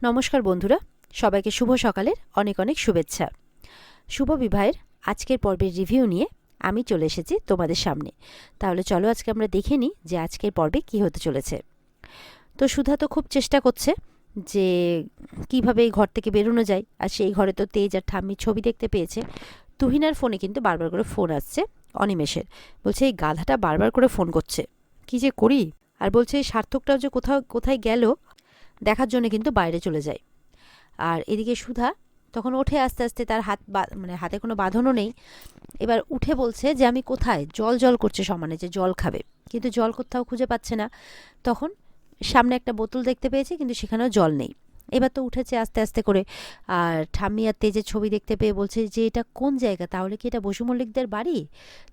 নমস্কার বন্ধুরা, সবাইকে শুভ সকালের অনেক অনেক শুভেচ্ছা। শুভ বিবাহের আজকের পর্বের রিভিউ নিয়ে আমি চলে এসেছি তোমাদের সামনে। তাহলে চলো আজকে আমরা দেখে নিই যে আজকের পর্বে কী হতে চলেছে। তো সুধা তো খুব চেষ্টা করছে যে কিভাবে এই ঘর থেকে বেরোনো যায়, আর সেই ঘরে তো তেজ আর ঠাম্মির ছবি দেখতে পেয়েছে। তুহিনার ফোনে কিন্তু বারবার করে ফোন আসছে অনিমেষের। বলছে এই গাধাটা বারবার করে ফোন করছে, কী যে করি। আর বলছে এই সার্থকটাও যে কোথায় গেল দেখার জন্য কিন্তু বাইরে চলে যায়। আর এদিকে সুধা তখন ওঠে আস্তে আস্তে, তার হাতে কোনো বাঁধনও নেই। এবার উঠে বলছে যে আমি কোথায়, জল জল করছে সমানে যে জল খাবে, কিন্তু জল কোথাও খুঁজে পাচ্ছে না। তখন সামনে একটা বোতল দেখতে পেয়েছে, কিন্তু সেখানেও জল নেই। এবার তো উঠেছে আস্তে আস্তে করে, আর ঠাম্মি আর তেজের ছবি দেখতে পেয়ে বলছে যে এটা কোন জায়গা, তাহলে কি এটা বসু মল্লিকদের বাড়ি?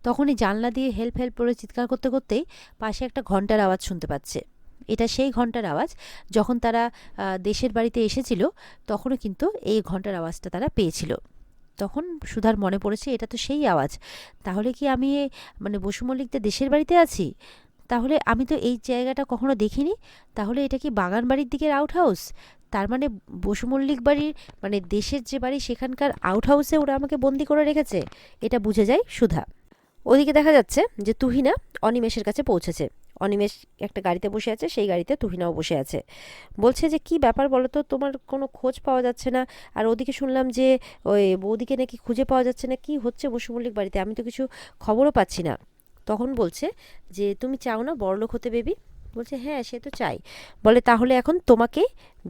তখনই জানলা দিয়ে হেল্প হেল্প করে চিৎকার করতে করতেই পাশে একটা ঘন্টার আওয়াজ শুনতে পাচ্ছে। এটা সেই ঘন্টার আওয়াজ যখন তারা দেশের বাড়িতে এসেছিল, তখনও কিন্তু এই ঘন্টার আওয়াজটা তারা পেয়েছিল। তখন সুধার মনে পড়েছে এটা তো সেই আওয়াজ। তাহলে কি আমি বসু মল্লিকদের দেশের বাড়িতে আছি? তাহলে আমি তো এই জায়গাটা কখনো দেখিনি। তাহলে এটা কি বাগান বাড়ির দিকের আউট হাউস? তার মানে বসু মল্লিক বাড়ির দেশের যে বাড়ি সেখানকার আউট হাউসে ওরা আমাকে বন্দি করে রেখেছে। এটা বুঝে যায় সুধা। ওদিকে দেখা যাচ্ছে যে তুহিনা অনিমেষের কাছে পৌঁছেছে। অনিমেষ একটা গাড়িতে বসে আছে, সেই গাড়িতে তুহিনাও বসে আছে। বলছে যে কি ব্যাপার বলো তো, তোমার কোনো খোঁজ পাওয়া যাচ্ছে না। আর ওদিকে শুনলাম যে ওই বৌদিকে নাকি খুঁজে পাওয়া যাচ্ছে না, কি হচ্ছে বসু মল্লিক বাড়িতে, আমি তো কিছু খবরও পাচ্ছি না। তখন বলছে যে তুমি চাও না বড়লোক হতে বেবি? বলছে হ্যাঁ সে তো চাই। বলে তাহলে এখন তোমাকে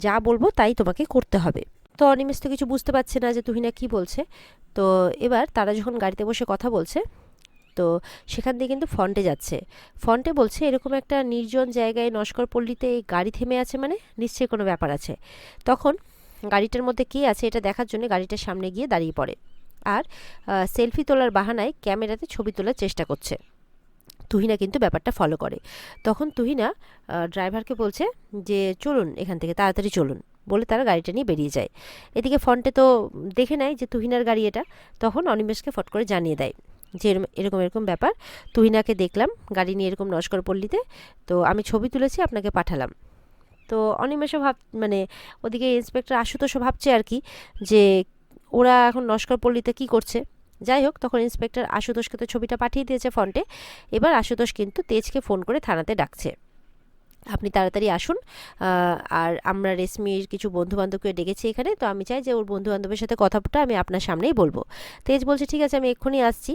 যা বলবো তাই তোমাকে করতে হবে। তো অনিমেষ তো কিছু বুঝতে পারছে না যে তুহিনা কি বলছে। তো এবার তারা যখন গাড়িতে বসে কথা বলছে, তো সেখান দিয়ে কিন্তু ফন্টে যাচ্ছে। ফন্টে বলছে এরকম একটা নির্জন জায়গায় নস্কর পল্লীতে এই গাড়ি থেমে আছে, মানে নিশ্চয়ই কোনো ব্যাপার আছে। তখন গাড়িটার মধ্যে কে আছে এটা দেখার জন্য গাড়িটার সামনে গিয়ে দাঁড়িয়ে পড়ে, আর সেলফি তোলার বাহানায় ক্যামেরাতে ছবি তোলার চেষ্টা করছে। তুহিনা কিন্তু ব্যাপারটা ফলো করে। তখন তুহিনা ড্রাইভারকে বলছে যে চলুন এখান থেকে, তাড়াতাড়ি চলুন, বলে তারা গাড়িটা নিয়ে বেরিয়ে যায়। এদিকে ফন্টে তো দেখে নেয় যে তুহিনার গাড়ি এটা। তখন অনিমেষকে ফট করে জানিয়ে দেয় যে এরকম এরকম ব্যাপার, তুহিনাকে দেখলাম গাড়ি নিয়ে এরকম নস্কর পল্লীতে, তো আমি ছবি তুলেছি আপনাকে পাঠালাম। তো অনিমেষও ওদিকে ইন্সপেক্টর আশুতোষও ভাবছে আর কি যে ওরা এখন নস্কর পল্লীতে কী করছে। যাই হোক, তখন ইন্সপেক্টর আশুতোষকে তো ছবিটা পাঠিয়ে দিয়েছে ফন্টে। এবার আশুতোষ কিন্তু তেজকে ফোন করে থানাতে ডাকছে, আপনি তাড়াতাড়ি আসুন। আর আমরা রেশমির কিছু বন্ধুবান্ধবকে ডেকেছি এখানে, তো আমি চাই যে ওর বন্ধুবান্ধবের সাথে কথাটা আমি আপনার সামনেই বলবো। তেজ বলছে ঠিক আছে আমি এক্ষুনি আসছি।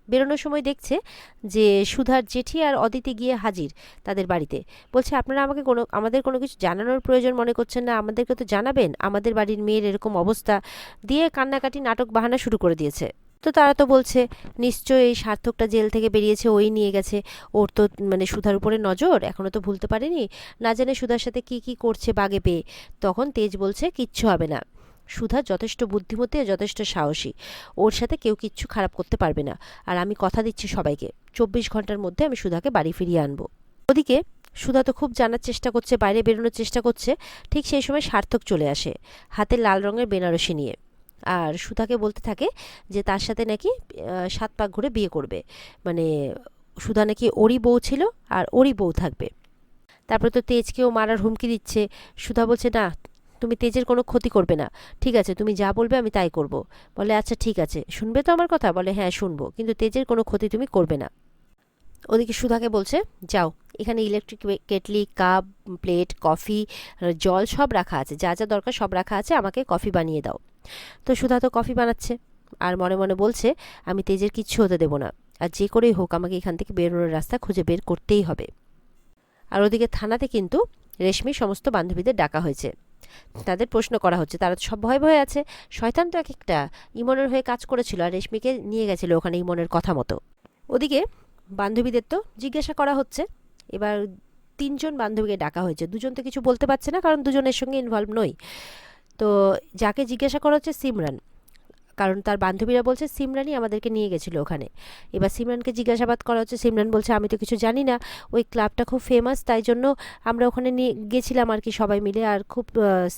বেরোনোর সময় দেখছে যে সুধার জেঠি আর অদিতি গিয়ে হাজির তাদের বাড়িতে। বলছে আপনারা আমাদের কোনো কিছু জানানোর প্রয়োজন মনে করছেন না? আমাদেরকে তো জানাবেন, আমাদের বাড়ির মেয়ের এরকম অবস্থা, দিয়ে কান্নাকাটি নাটক বাহানা শুরু করে দিয়েছে। তো তারা তো বলছে নিশ্চয়ই এই সার্থকটা জেল থেকে বেরিয়েছে, ওই নিয়ে গেছে। ওর তো সুধার উপরে নজর, এখনও তো ভুলতে পারেনি, না জানে সুধার সাথে কি কি করছে বাগে পেয়ে। তখন তেজ বলছে কিচ্ছু হবে না, সুধা যথেষ্ট বুদ্ধিমতী, যথেষ্ট সাহসী, ওর সাথে কেউ কিচ্ছু খারাপ করতে পারবে না। আর আমি কথা দিচ্ছি সবাইকে, 24 ঘন্টার মধ্যে আমি সুধাকে বাড়ি ফিরিয়ে আনবো। ওদিকে সুধা তো খুব জানার চেষ্টা করছে, বাইরে বেরোনোর চেষ্টা করছে। ঠিক সেই সময় সার্থক চলে আসে হাতে লাল রঙের বেনারসি নিয়ে, আর সুধাকে বলতে থাকে যে তার সাথে নাকি 7 পাক ঘুরে বিয়ে করবে। মানে সুধা নাকি ওরই বউ ছিল আর ওরই বউ থাকবে। তারপরে তো তেজকেও মারার হুমকি দিচ্ছে। সুধা বলছে না, তুমি তেজের কোনো ক্ষতি করবে না, ঠিক আছে তুমি যা বলবে আমি তাই করব। বলে আচ্ছা ঠিক আছে, শুনবে তো আমার কথা? বলে হ্যাঁ শুনবো, কিন্তু তেজের কোনো ক্ষতি তুমি করবে না। ওদিকে সুধাকে বলছে যাও, এখানে electric kettle, cup, plate, coffee, জল সব রাখা আছে, যা যা দরকার সব রাখা আছে, আমাকে কফি বানিয়ে দাও। তো সুধা তো কফি বানাচ্ছে, আর মনে মনে বলছে আমি তেজের কিচ্ছু হতে দেবো না, আর যে করেই হোক আমাকে এখান থেকে বেরোনোর রাস্তা খুঁজে বের করতেই হবে। আর ওদিকে থানাতে কিন্তু রেশমির সমস্ত বান্ধবীদের ডাকা হয়েছে। তাদের প্রশ্ন করা হচ্ছে, তারা তো সব ভয়ে ভয়ে আছে। শয়তান তো এক একটা ইমনের হয়ে কাজ করেছিল, আর রেশমিকে নিয়ে গেছিল ওখানে ইমনের কথা মতো। ওদিকে বান্ধবীদের তো জিজ্ঞাসা করা হচ্ছে। এবার 3জন বান্ধবীকে ডাকা হয়েছে, 2জন তো কিছু বলতে পারছে না কারণ দুজনের সঙ্গে ইনভলভ নই। তো যাকে জিজ্ঞাসা করা হচ্ছে সিমরান, কারণ তার বান্ধবীরা বলছে সিমরানই আমাদেরকে নিয়ে গেছিলো ওখানে। এবার সিমরানকে জিজ্ঞাসাবাদ করা হচ্ছে। সিমরান বলছে আমি তো কিছু জানি না, ওই ক্লাবটা খুব ফেমাস, তাই জন্য আমরা ওখানে নিয়ে গেছিলাম আর কি সবাই মিলে, আর খুব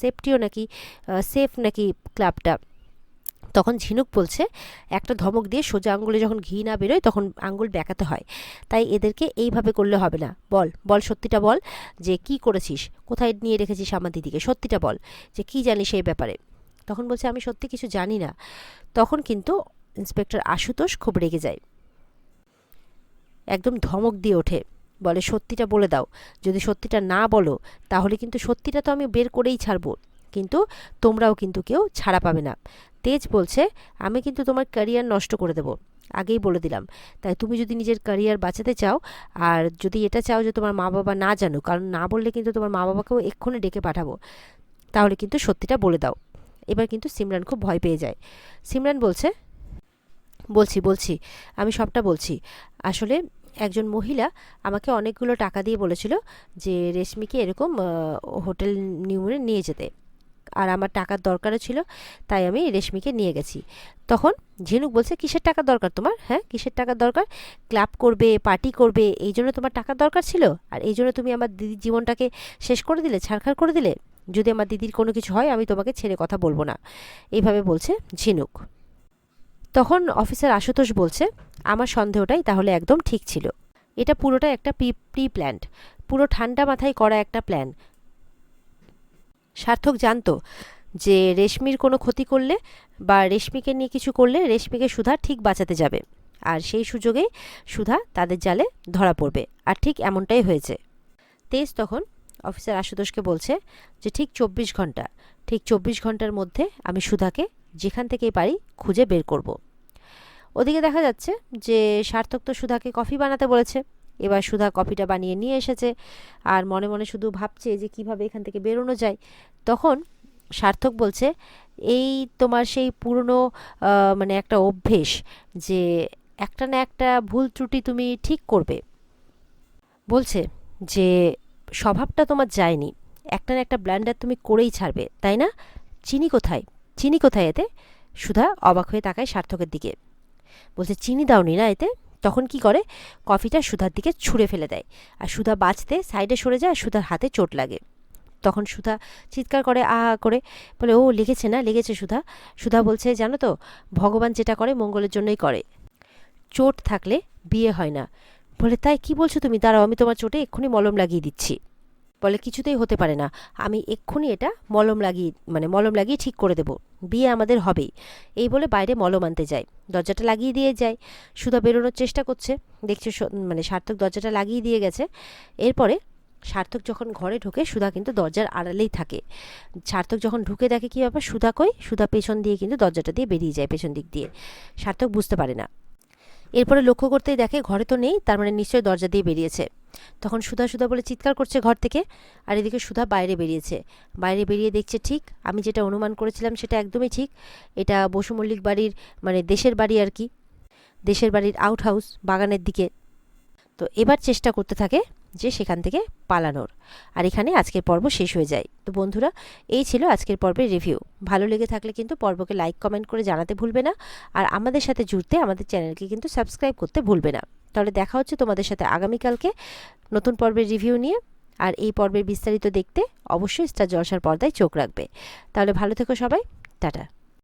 সেফটিও নাকি, সেফ নাকি ক্লাবটা। তখন ঝিনুক বলছে, একটা ধমক দিয়ে সোজা আঙুলে যখন ঘি না বেরোয় তখন আঙুল বেঁকাতে হয়, তাই এদেরকে এইভাবে করলে হবে না। বল বল সত্যিটা বল, যে কি করেছিস, কোথায় নিয়ে রেখেছিস আমার দিদিকে, সত্যিটা বল, যে কি জানিস এই ব্যাপারে। তখন বলছে, আমি সত্যি কিছু জানি না। তখন কিন্তু ইন্সপেক্টর আশুতোষ খুব রেগে যায়, একদম ধমক দিয়ে ওঠে, বলে সত্যিটা বলে দাও, যদি সত্যিটা না বলো তাহলে কিন্তু সত্যিটা তো আমি বের করেই ছাড়বো, কিন্তু তোমরাও কিন্তু কেউ ছাড়া পাবে না। তেজ বলছে, আমি কিন্তু তোমার ক্যারিয়ার নষ্ট করে দেবো, আগেই বলে দিলাম, তাই তুমি যদি নিজের ক্যারিয়ার বাঁচাতে চাও আর যদি এটা চাও যে তোমার মা বাবা না জানো, কারণ না বললে কিন্তু তোমার মা বাবাকেও এক্ষুনি ডেকে পাঠাবো, তাহলে কিন্তু সত্যিটা বলে দাও। এবার কিন্তু সিমরান খুব ভয় পেয়ে যায়। সিমরান বলছে, বলছি বলছি আমি সবটা বলছি। আসলে একজন মহিলা আমাকে অনেকগুলো টাকা দিয়ে বলেছিল যে রেশমিকে এরকম হোটেল নিউমনে নিয়ে যেতে, আর আমার টাকার দরকারও ছিল, তাই আমি রেশমিকে নিয়ে গেছি। তখন ঝিনুক বলছে, কিসের টাকার দরকার তোমার, হ্যাঁ কিসের টাকার দরকার, ক্লাব করবে, পার্টি করবে, এই জন্য তোমার টাকার দরকার ছিল, আর এই জন্য তুমি আমার দিদির জীবনটাকে শেষ করে দিলে, ছারখার করে দিলে, যদি আমার দিদির কোনো কিছু হয় আমি তোমাকে ছেড়ে কথা বলবো না, এইভাবে বলছে ঝিনুক। তখন অফিসার আশুতোষ বলছে, আমার সন্দেহটাই তাহলে একদম ঠিক ছিল, এটা পুরোটা একটা প্রি প্ল্যান্ড, পুরো ঠান্ডা মাথায় করা একটা প্ল্যান। সার্থক জানতো যে রেশমির কোনো ক্ষতি করলে বা রেশমিকে নিয়ে কিছু করলে রেশমিকে সুধা ঠিক বাঁচাতে যাবে, আর সেই সুযোগেই সুধা তাদের জালে ধরা পড়বে, আর ঠিক এমনটাই হয়েছে। তেজ তখন অফিসার আশুতোষকে বলছে যে ঠিক 24 ঘন্টা, ঠিক 24 ঘন্টার মধ্যে আমি সুধাকে যেখান থেকেই পারি খুঁজে বের করব। ওদিকে দেখা যাচ্ছে যে সার্থক তো সুধাকে কফি বানাতে বলেছে, এবার সুধা কফিটা বানিয়ে নিয়ে এসেছে, আর মনে মনে শুধু ভাবছে যে কিভাবে এখান থেকে বেরোনো যায়। তখন সার্থক বলছে, এই তোমার সেই পুরনো মানে একটা অভ্যেস যে একটা না একটা ভুল ত্রুটি তুমি ঠিক করবে, বলছে যে স্বভাবটা তোমার যায়নি, একটা না একটা ব্ল্যান্ডার তুমি করেই ছাড়বে, তাই না? চিনি কোথায়, চিনি কোথায় এতে? সুধা অবাক হয়ে তাকায় সার্থকের দিকে, বলছে চিনি দাওনি না এতে? তখন কি করে, কফিটা সুধার দিকে ছুঁড়ে ফেলে দেয়, আর সুধা বাঁচতে সাইডে সরে যায়, আর সুধার হাতে চোট লাগে। তখন সুধা চিৎকার করে আ করে, বলে ও লেগেছে না, লেগেছে সুধা। সুধা বলছে, জানো তো ভগবান যেটা করে মঙ্গলের জন্যই করে, চোট থাকলে বিয়ে হয় না। বলে তাই কি বলছো তুমি, দাঁড়াও আমি তোমার চোটে এক্ষুনি মলম লাগিয়ে দিচ্ছি। বলে কিছুতেই হতে পারে না, আমি এক্ষুনি এটা মলম লাগিয়ে ঠিক করে দেব, বিয়ে আমাদের হবেই। এই বলে বাইরে মলম আনতে যায়, দরজাটা লাগিয়ে দিয়ে যায়। সুধা বেরোনোর চেষ্টা করছে, দেখছে সার্থক দরজাটা লাগিয়ে দিয়ে গেছে। এরপরে সার্থক যখন ঘরে ঢোকে সুধা কিন্তু দরজার আড়ালেই থাকে। সার্থক যখন ঢুকে দেখে কি ব্যাপার, সুধা কই, সুধা পেছন দিয়ে কিন্তু দরজাটা দিয়ে বেরিয়ে যায়, পেছন দিক দিয়ে। সার্থক বুঝতে পারে না, এরপরে লক্ষ্য করতেই দেখে ঘরে তো নেই, তার মানে নিশ্চয়ই দরজা দিয়ে বেরিয়েছে। তখন সুধা সুধা বলে চিৎকার করছে ঘর থেকে, আর এদিকে সুধা বাইরে বেরিয়েছে। বাইরে বেরিয়ে দেখছে ঠিক আমি যেটা অনুমান করেছিলাম সেটা একদমই ঠিক, এটা বসু মল্লিক বাড়ির দেশের বাড়ি আর কি, দেশের বাড়ির আউট হাউস বাগানের দিকে। তো এবার চেষ্টা করতে থাকে যে সেখান থেকে পালানোর। আর এখানে আজকের পর্ব শেষ হয়ে যায়। তো বন্ধুরা, এই ছিল আজকের পর্বের রিভিউ। ভালো লেগে থাকলে কিন্তু পর্বকে লাইক কমেন্ট করে জানাতে ভুলবে না, আর আমাদের সাথে জুড়তে আমাদের চ্যানেলকে কিন্তু সাবস্ক্রাইব করতে ভুলবে না। তাহলে দেখা হচ্ছে তোমাদের সাথে আগামীকালকে নতুন পর্বের রিভিউ নিয়ে। আর এই পর্বের বিস্তারিত দেখতে অবশ্যই স্টার জলসার পর্দায় চোখ রাখবে। তাহলে ভালো থেকো সবাই, টাটা।